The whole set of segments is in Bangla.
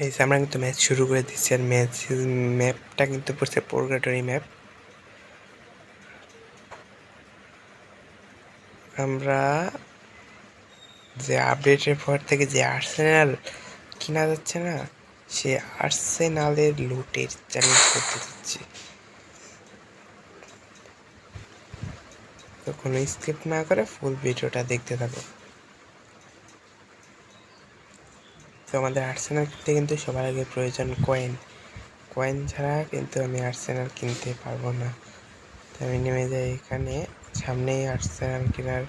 এই যে আমরা কিন্তু ম্যাচ শুরু করে দিচ্ছি, আর ম্যাপটা কিন্তু পড়ছে পোর্গাটরি ম্যাপ। আমরা যে আপডেটের পর থেকে যে আর্সেনাল কিনা যাচ্ছে না, সে আর্সেনালের লুটের চ্যালেঞ্জ করতে যাচ্ছি। তো কোনো স্কিপ না করে ফুল ভিডিওটা দেখতে থাকো। তো আমাদের আর্সেনাল কিনতে কিন্তু সবার আগে প্রয়োজন কয়েন ছাড়া কিন্তু আমি আর্সেনাল কিনতে পারবো না। তো আমি নেমে যাই এখানে, সামনেই আর্সেনাল কেনার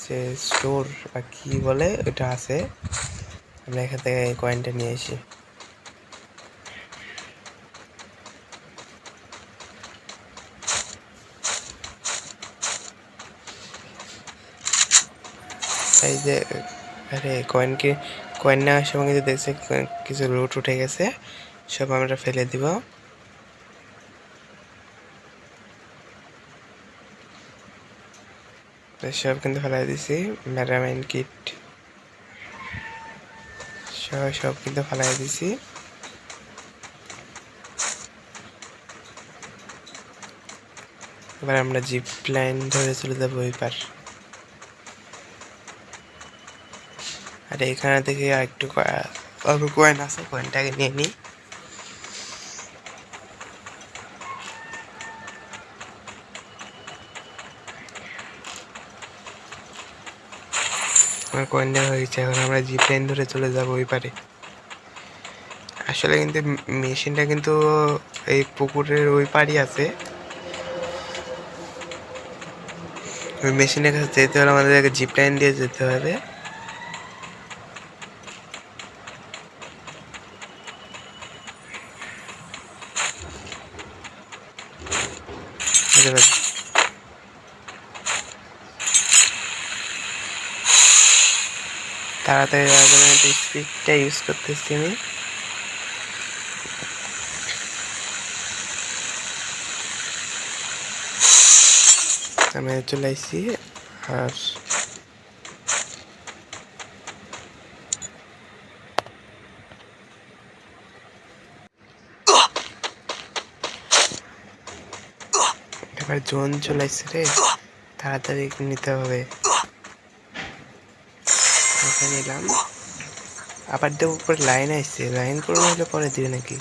যে স্টোর বা কী বলে ওটা আছে, আমরা এখান থেকে কয়েনটা নিয়ে আসি। এই যে আরে কয়েন নেওয়ার সময় কিন্তু দেখছে কিছু লুট উঠে গেছে, সব আমরা ফেলে দিব। সব কিন্তু ফেলাই দিছি, মেরামাইন কিট সব কিন্তু ফেলাই দিছি। এবার আমরা জিপ লাইন ধরে চলে যাবো ওই পার। আর এখানে থেকে একটু অল্প কয়েন আছে, কয়েনটাকে নিয়ে নিই। আমার কয়েন দেওয়া হয়ে গেছে, এখন আমরা জিপ লাইন ধরে চলে যাবো ওই পারে। আসলে কিন্তু মেশিনটা কিন্তু এই পুকুরের ওই পাড়ই আছে। ওই মেশিনের কাছে যেতে হলে আমাদেরকে জিপ লাইন দিয়ে যেতে হবে। তাড়াতাড়ি যাওয়ার জন্য একটু স্পিডটা ইউজ করতেছি আমি। আমি চলে আসছি। আর এবার জোন চলে আসছে রে, তাড়াতাড়ি নিতে হবে। নিলাম, আবার দেবো উপরে লাইন আসছে, লাইন পুরনো হলে পরে দিবে নাকি?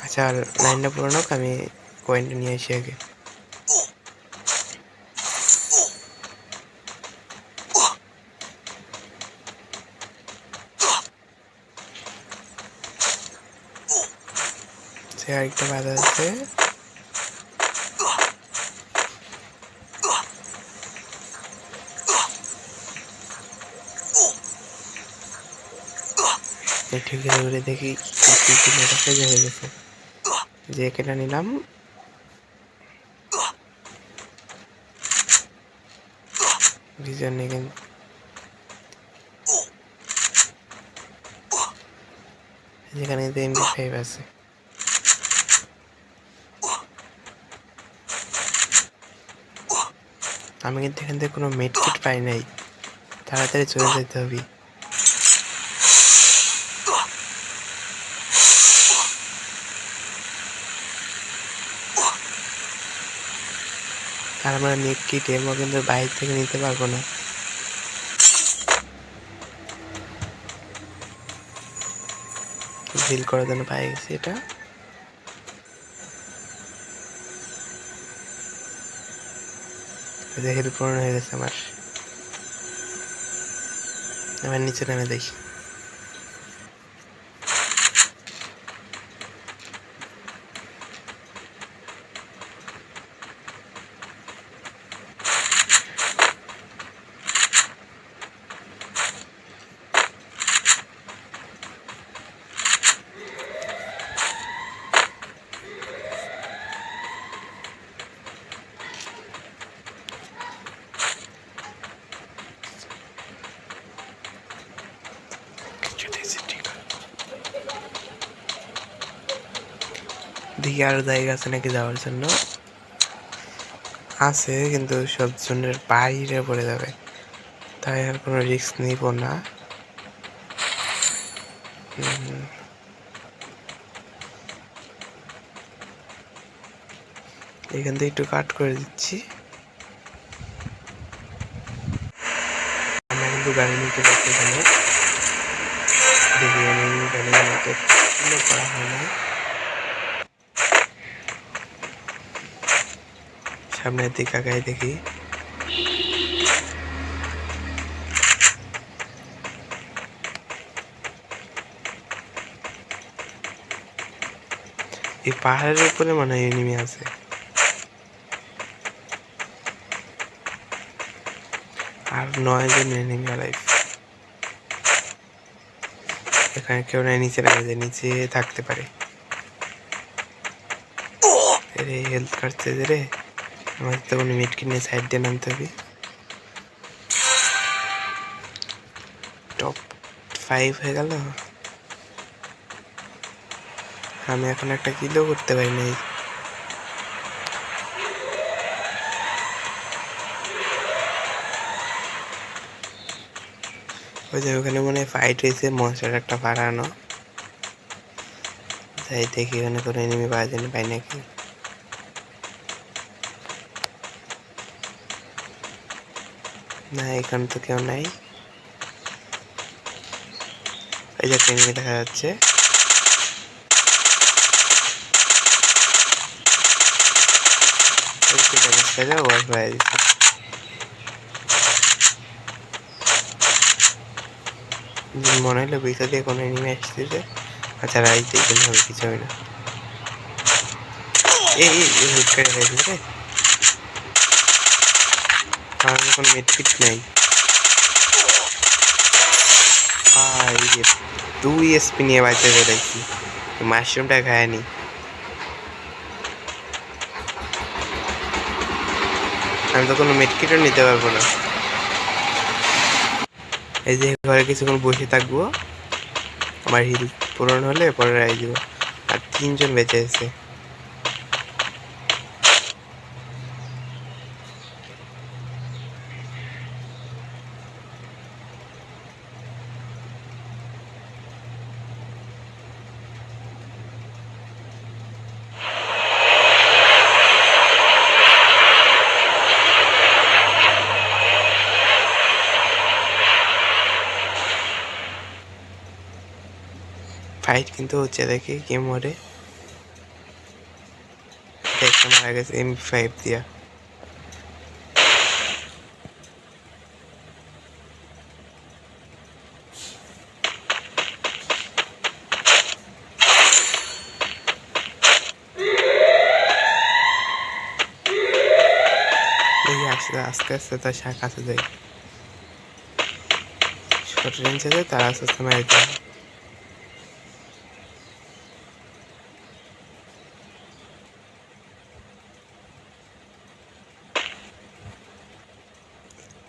আচ্ছা লাইনটা পুরনো হোক, আমি কয়েনটা নিয়ে আসি আগে। সে আরেকটা বাধা আছে। ঠিক করে দেখি হয়ে গেছে, যে কেনা নিলাম। ভিজন এখানে যেখানে MP5 আছে। আমি কিন্তু এখান থেকে কোনো মেডকিট পাই নাই, তাড়াতাড়ি চলে যেতে হবে। আর আমরা মেডকিট এমও কিন্তু বাইরে থেকে নিতে পারবো না। ফিল করার জন্য পাই গেছি এটা। দেখে পূরণ হয়ে গেছে আমার। এবার নিচে নেমে দেখি। দেখি আরো জায়গা আছে নাকি যাওয়ার জন্য। আছে কিন্তু সব জনের বাইরে পড়ে যাবে, তাই আর কোনো রিস্ক নিব না। এখান থেকে একটু কাট করে দিচ্ছি। আমরা কিন্তু গাড়ি নিতে পারছি এখানে। দেখি গাড়ি নিতে করা হয় না। সামনের দিকে আগায় দেখি। এই পাহাড়ের উপরে মনে হয় এনিমি আছে। আর 9 জন এনিমি লাইফ। এখানে কেউ নাই, নিচে নামে যায়, নিচে থাকতে পারে। রে হেলথ কাটছে রে, আমার তো কোনো মিট কিনে সাইড দিয়ে নামতে হবে। টপ 5 হয়ে গেল। আমি এখন একটা কিলো করতে পারি নাই। ওই যে ওখানে মনে হয় ফাইট হয়েছে, মনস্টার একটা বাড়ানো। তাই দেখি ওখানে কোনো এনিমি পাওয়া যায় না, পাই নাকি। না, এখানে তো কেউ নাই। এই যে এনিমি দেখা যাচ্ছে। মনে হলো ভিতর দিয়ে কোনো এনিমি আসতেছে। আচ্ছা রাইট, এই জন্য হবে, কিছু হয় না। এই হেল্প করে হয়েছে রে, আমার কোনো মেডফিট নাই। 2 এসপি নিয়ে বাঁচতে পেরেছি, মাশরুমটা খায়নি। আমি তো কোনো মেডকিটও নিতে পারবো না। এই যে ঘরে কিছুক্ষণ বসে থাকবো, আমার হিল পূরণ হলে পরে রাই দিব। আর 3 জন বেঁচে আছে। ফাইট কিন্তু হচ্ছে, দেখি কে মরে। দেখতে মারা গেছে M5 দিয়া। দেখি আস্তে আস্তে আস্তে তার কাছে যাই, শর্ট রেঞ্জে যায়, তার আস্তে আস্তে মারি দেয়।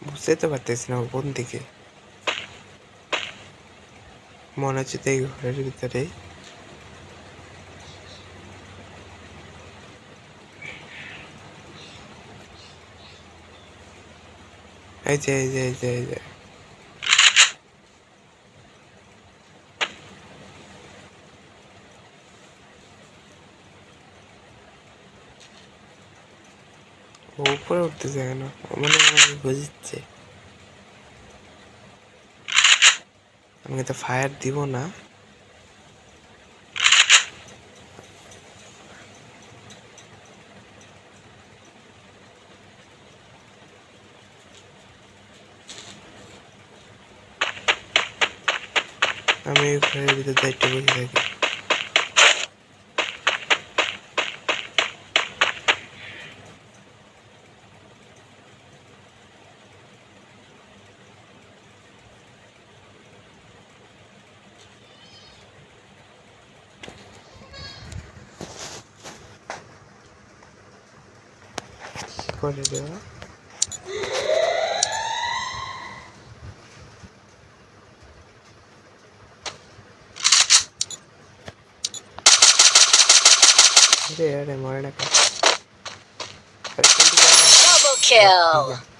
বুঝতে তো পারতেছি না কোন দিকে। মনে হচ্ছে তো এই ঘরের ভিতরে। এই যে এই যে এই যে এই যে ও উপরে উঠতেছে কেন? মনে হয় বুঝছে আমি তো ফায়ার দিব না। আমি ঘরের ভিতরে দায়িত্ব বসে থাকি। করে দেওয়া अरे अरे मरने का। Double kill.